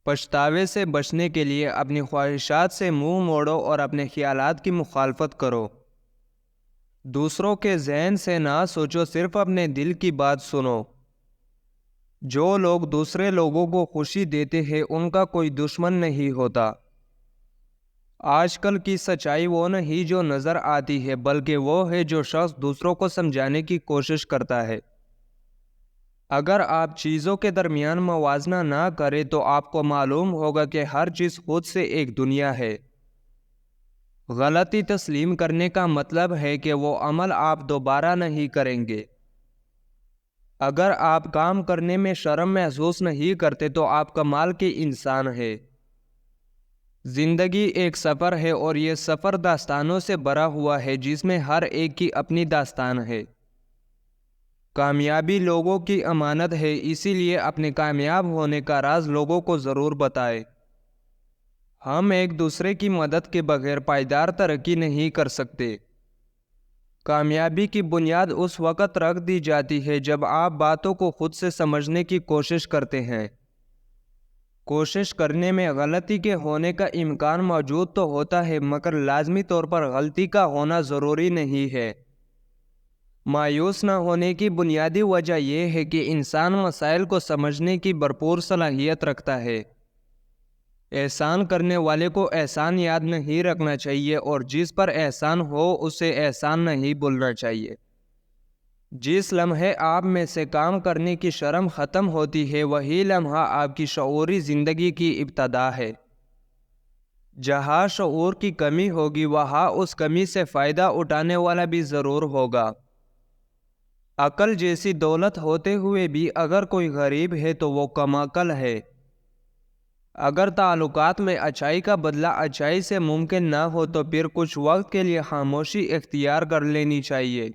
پچھتاوے سے بچنے کے لیے اپنی خواہشات سے منہ موڑو اور اپنے خیالات کی مخالفت کرو۔ دوسروں کے ذہن سے نہ سوچو، صرف اپنے دل کی بات سنو۔ جو لوگ دوسرے لوگوں کو خوشی دیتے ہیں ان کا کوئی دشمن نہیں ہوتا۔ آج کل کی سچائی وہ نہیں جو نظر آتی ہے، بلکہ وہ ہے جو شخص دوسروں کو سمجھانے کی کوشش کرتا ہے۔ اگر آپ چیزوں کے درمیان موازنہ نہ کریں تو آپ کو معلوم ہوگا کہ ہر چیز خود سے ایک دنیا ہے۔ غلطی تسلیم کرنے کا مطلب ہے کہ وہ عمل آپ دوبارہ نہیں کریں گے۔ اگر آپ کام کرنے میں شرم محسوس نہیں کرتے تو آپ کمال کے انسان ہیں۔ زندگی ایک سفر ہے اور یہ سفر داستانوں سے بھرا ہوا ہے جس میں ہر ایک کی اپنی داستان ہے۔ کامیابی لوگوں کی امانت ہے، اسی لیے اپنے کامیاب ہونے کا راز لوگوں کو ضرور بتائیں۔ ہم ایک دوسرے کی مدد کے بغیر پائیدار ترقی نہیں کر سکتے۔ کامیابی کی بنیاد اس وقت رکھ دی جاتی ہے جب آپ باتوں کو خود سے سمجھنے کی کوشش کرتے ہیں۔ کوشش کرنے میں غلطی کے ہونے کا امکان موجود تو ہوتا ہے، مگر لازمی طور پر غلطی کا ہونا ضروری نہیں ہے۔ مایوس نہ ہونے کی بنیادی وجہ یہ ہے کہ انسان مسائل کو سمجھنے کی بھرپور صلاحیت رکھتا ہے۔ احسان کرنے والے کو احسان یاد نہیں رکھنا چاہیے اور جس پر احسان ہو اسے احسان نہیں بولنا چاہیے۔ جس لمحے آپ میں سے کام کرنے کی شرم ختم ہوتی ہے وہی لمحہ آپ کی شعوری زندگی کی ابتدا ہے۔ جہاں شعور کی کمی ہوگی وہاں اس کمی سے فائدہ اٹھانے والا بھی ضرور ہوگا۔ عقل جیسی دولت ہوتے ہوئے بھی اگر کوئی غریب ہے تو وہ کم عقل ہے۔ اگر تعلقات میں اچائی کا بدلہ اچائی سے ممکن نہ ہو تو پھر کچھ وقت کے لیے خاموشی اختیار کر لینی چاہیے۔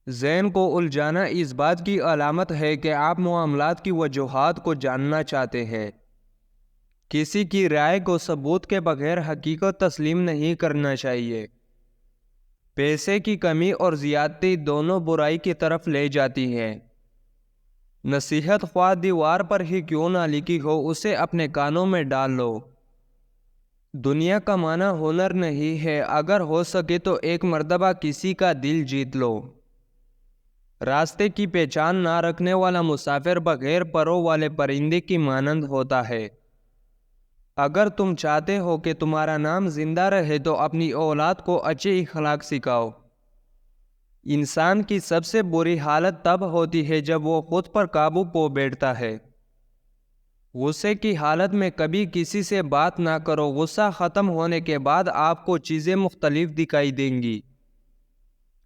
ذہن کو الجھانا اس بات کی علامت ہے کہ آپ معاملات کی وجوہات کو جاننا چاہتے ہیں۔ کسی کی رائے کو ثبوت کے بغیر حقیقت تسلیم نہیں کرنا چاہیے۔ پیسے کی کمی اور زیادتی دونوں برائی کی طرف لے جاتی ہیں۔ نصیحت خواہ دیوار پر ہی کیوں نہ لکھی ہو اسے اپنے کانوں میں ڈال لو۔ دنیا کمانا ہنر نہیں ہے، اگر ہو سکے تو ایک مرتبہ کسی کا دل جیت لو۔ راستے کی پہچان نہ رکھنے والا مسافر بغیر پروں والے پرندے کی مانند ہوتا ہے۔ اگر تم چاہتے ہو کہ تمہارا نام زندہ رہے تو اپنی اولاد کو اچھے اخلاق سکھاؤ۔ انسان کی سب سے بری حالت تب ہوتی ہے جب وہ خود پر قابو پو بیٹھتا ہے۔ غصے کی حالت میں کبھی کسی سے بات نہ کرو، غصہ ختم ہونے کے بعد آپ کو چیزیں مختلف دکھائی دیں گی۔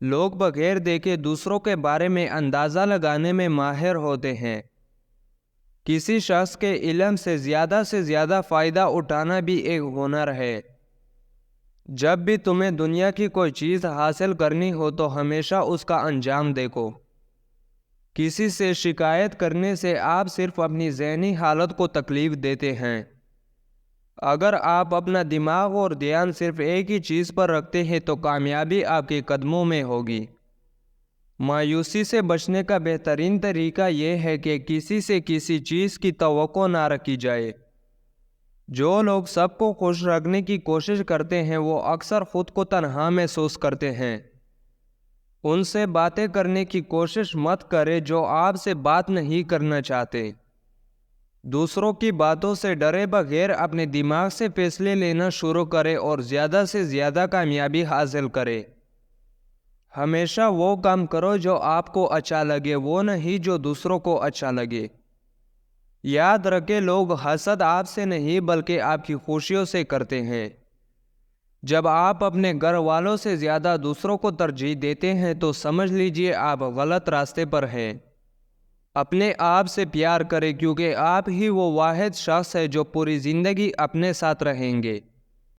لوگ بغیر دیکھے دوسروں کے بارے میں اندازہ لگانے میں ماہر ہوتے ہیں۔ کسی شخص کے علم سے زیادہ فائدہ اٹھانا بھی ایک ہنر ہے۔ جب بھی تمہیں دنیا کی کوئی چیز حاصل کرنی ہو تو ہمیشہ اس کا انجام دیکھو۔ کسی سے شکایت کرنے سے آپ صرف اپنی ذہنی حالت کو تکلیف دیتے ہیں۔ اگر آپ اپنا دماغ اور دھیان صرف ایک ہی چیز پر رکھتے ہیں تو کامیابی آپ کے قدموں میں ہوگی۔ مایوسی سے بچنے کا بہترین طریقہ یہ ہے کہ کسی سے کسی چیز کی توقع نہ رکھی جائے۔ جو لوگ سب کو خوش رکھنے کی کوشش کرتے ہیں وہ اکثر خود کو تنہا محسوس کرتے ہیں۔ ان سے باتیں کرنے کی کوشش مت کریں جو آپ سے بات نہیں کرنا چاہتے۔ دوسروں کی باتوں سے ڈرے بغیر اپنے دماغ سے فیصلے لینا شروع کریں اور زیادہ سے زیادہ کامیابی حاصل کریں۔ ہمیشہ وہ کام کرو جو آپ کو اچھا لگے، وہ نہیں جو دوسروں کو اچھا لگے۔ یاد رکھیں، لوگ حسد آپ سے نہیں بلکہ آپ کی خوشیوں سے کرتے ہیں۔ جب آپ اپنے گھر والوں سے زیادہ دوسروں کو ترجیح دیتے ہیں تو سمجھ لیجئے آپ غلط راستے پر ہیں۔ اپنے آپ سے پیار کریں کیونکہ آپ ہی وہ واحد شخص ہے جو پوری زندگی اپنے ساتھ رہیں گے۔